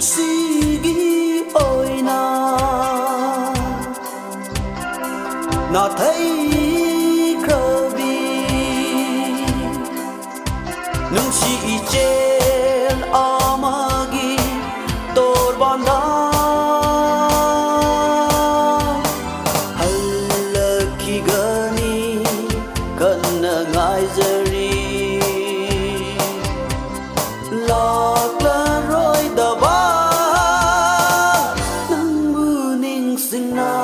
Sige ôi na thấy khờ vi nung si trên amagi tor banda halaki gani kana ngai zari lạc rồi da ba nang buning sina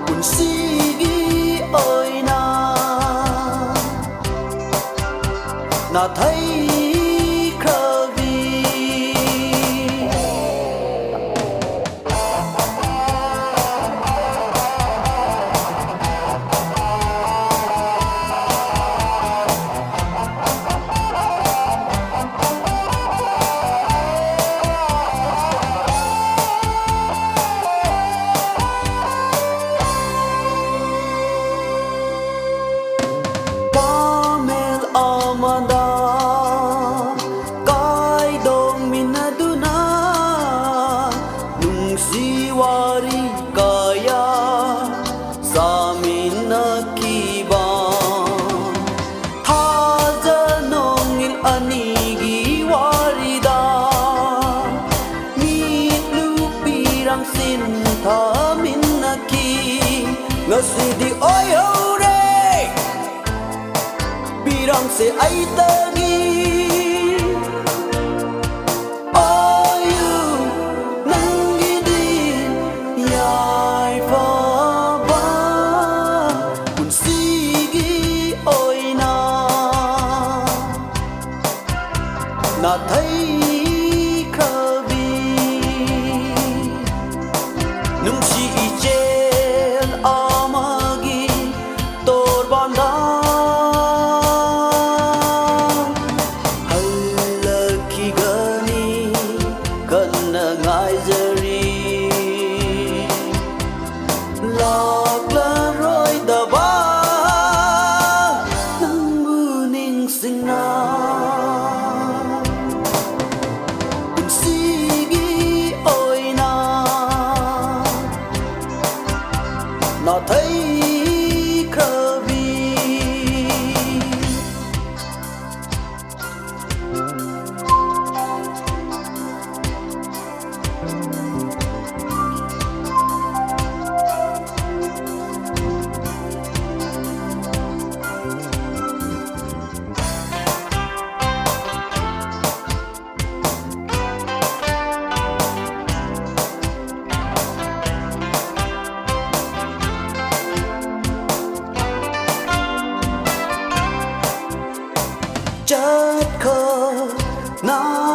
kun sige ôi na thấy khờ vi amanda kai dong minaduna nung siwari kaya samin nakiba thaja nongil anigi warida mitlu pirang sinta minaki ngasidi oyo birang se ai tagi ayu nangidi yai fa ba kun sige ôi na thấy khờ vi nung si trên amagi tor banda ngai zari lạc rồi da ba nang buning sina kun sige ôi na thấy khờ vi chất khờ na